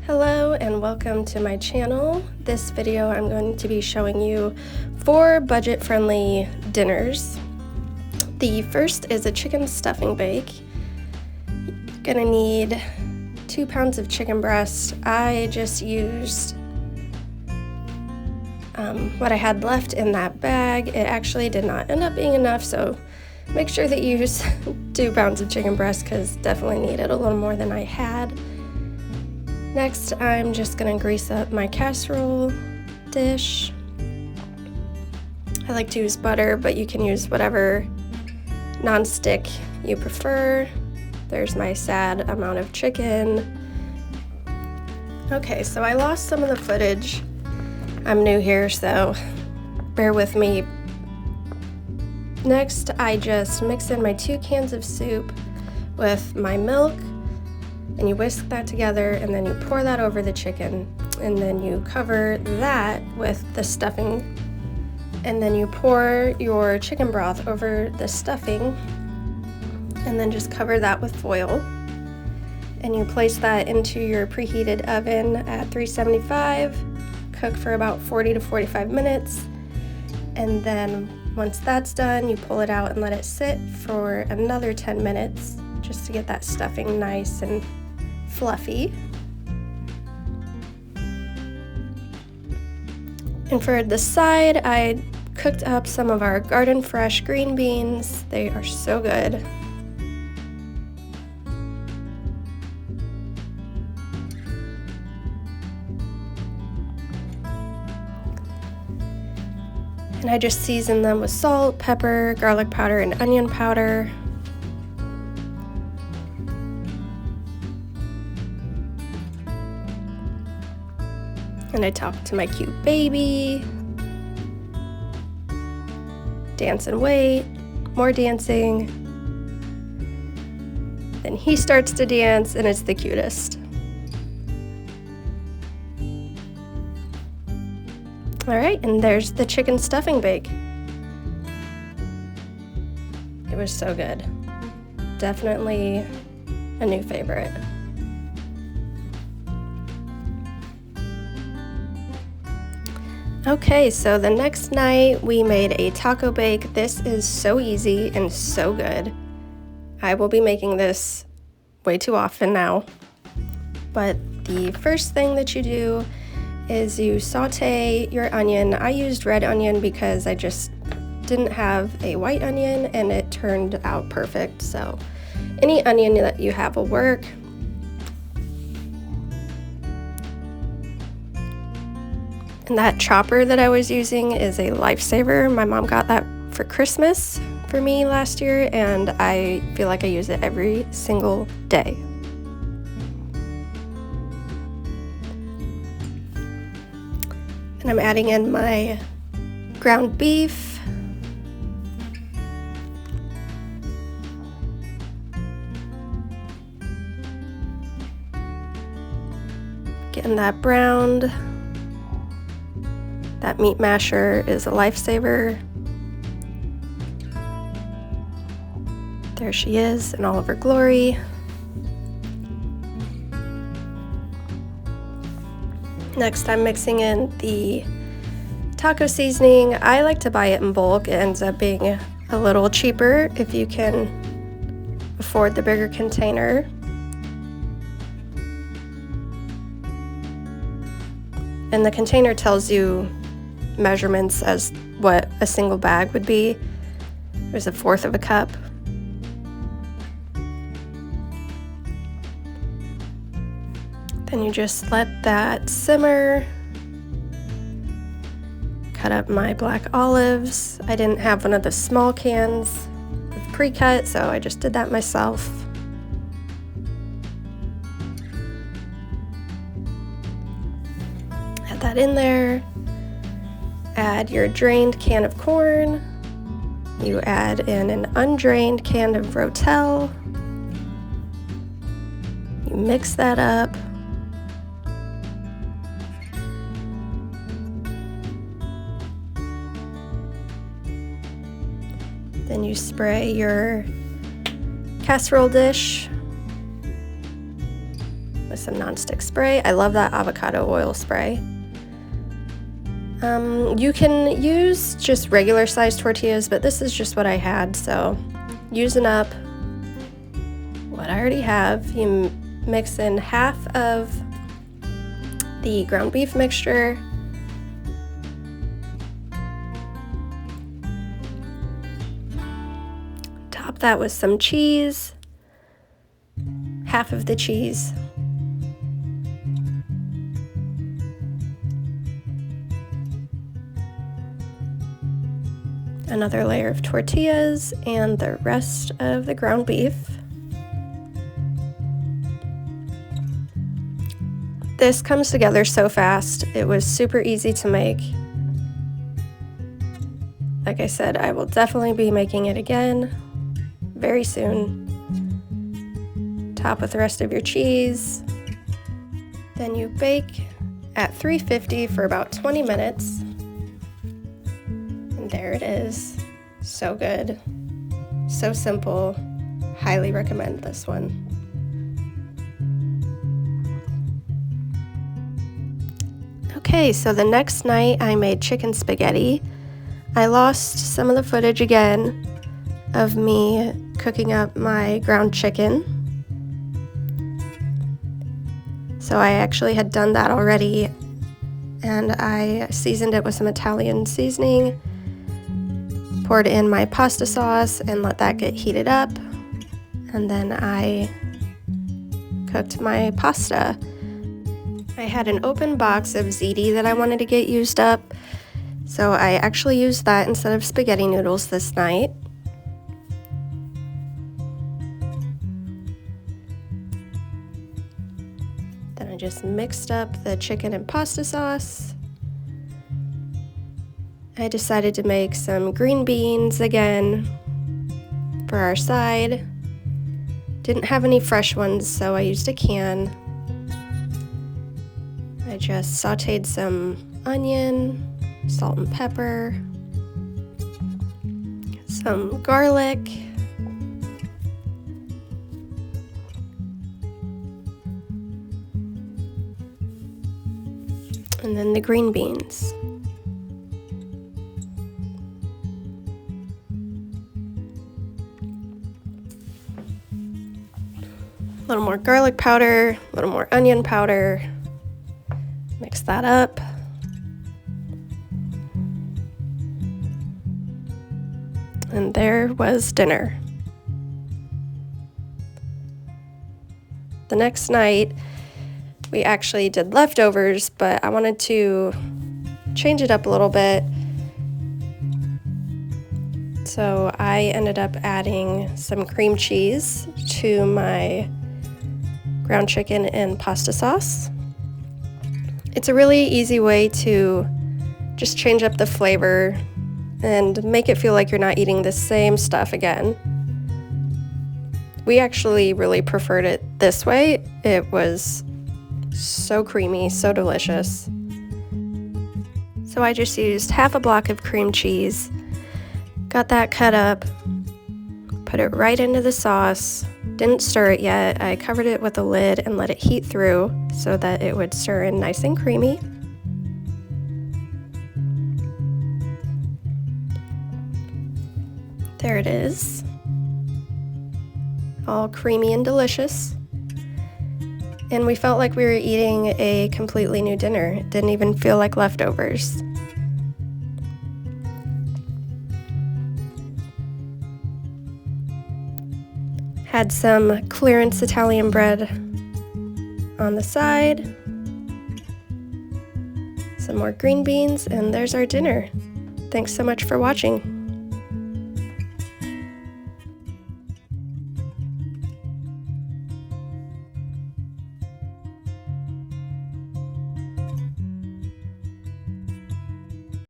Hello and welcome to my channel. This video I'm going to be showing you 4 budget-friendly dinners. The first is a chicken stuffing bake. Gonna need 2 pounds of chicken breast. I just used what I had left in that bag. It actually did not end up being enough, so make sure that you use 2 pounds of chicken breast because definitely needed a little more than I had. Next, I'm just gonna grease up my casserole dish. I like to use butter, but you can use whatever non-stick you prefer. There's my sad amount of chicken. Okay, so I lost some of the footage. I'm new here, so bear with me. Next, I just mix in my 2 cans of soup with my milk, and you whisk that together, and then you pour that over the chicken, and then you cover that with the stuffing, and then you pour your chicken broth over the stuffing, and then just cover that with foil, and you place that into your preheated oven at 375. Cook for about 40 to 45 minutes, and then once that's done, you pull it out and let it sit for another 10 minutes just to get that stuffing nice and fluffy. And for the side, I cooked up some of our garden fresh green beans. They are so good. And I just seasoned them with salt, pepper, garlic powder, and onion powder. And I talked to my cute baby. Dance and wait, more dancing. Then he starts to dance, and it's the cutest. All right, and there's the chicken stuffing bake. It was so good. Definitely a new favorite. Okay, so the next night we made a taco bake. This is so easy and so good. I will be making this way too often now. But the first thing that you do is you saute your onion. I used red onion because I just didn't have a white onion and it turned out perfect. So any onion that you have will work. And that chopper that I was using is a lifesaver. My mom got that for Christmas for me last year, and I feel like I use it every single day. And I'm adding in my ground beef. Getting that browned. That meat masher is a lifesaver. There she is in all of her glory. Next, I'm mixing in the taco seasoning. I like to buy it in bulk. It ends up being a little cheaper if you can afford the bigger container. And the container tells you measurements as what a single bag would be. There's 1/4 of a cup. Then you just let that simmer. Cut up my black olives. I didn't have one of the small cans with pre-cut, so I just did that myself. Add that in there. Add your drained can of corn. You add in an undrained can of Rotel. You mix that up. Then you spray your casserole dish with with some nonstick spray. I love that avocado oil spray. You can use just regular sized tortillas, but this is just what I had, so using up what I already have, you mix in half of the ground beef mixture, top that with some cheese, half of the cheese, another layer of tortillas, and the rest of the ground beef. This comes together so fast. It was super easy to make. Like I said, I will definitely be making it again very soon. Top with the rest of your cheese. Then you bake at 350 for about 20 minutes. There it is. So good. So simple. Highly recommend this one. Okay, so the next night I made chicken spaghetti. I lost some of the footage again of me cooking up my ground chicken. So I actually had done that already, and I seasoned it with some Italian seasoning. Poured in my pasta sauce and let that get heated up, and then I cooked my pasta. I had an open box of ziti that I wanted to get used up, so I actually used that instead of spaghetti noodles this night. Then I just mixed up the chicken and pasta sauce. I decided to make some green beans again for our side. Didn't have any fresh ones, so I used a can. I just sauteed some onion, salt and pepper, some garlic, and then the green beans. A little more garlic powder, a little more onion powder. Mix that up. And there was dinner. The next night, we actually did leftovers, but I wanted to change it up a little bit. So I ended up adding some cream cheese to my ground chicken and pasta sauce. It's a really easy way to just change up the flavor and make it feel like you're not eating the same stuff again. We actually really preferred it this way. It was so creamy, so delicious. So I just used half a block of cream cheese, got that cut up, put it right into the sauce. Didn't stir it yet. I covered it with a lid and let it heat through so that it would stir in nice and creamy. There it is. All creamy and delicious. And we felt like we were eating a completely new dinner. It didn't even feel like leftovers. Had some clearance Italian bread on the side, some more green beans, and there's our dinner. Thanks so much for watching.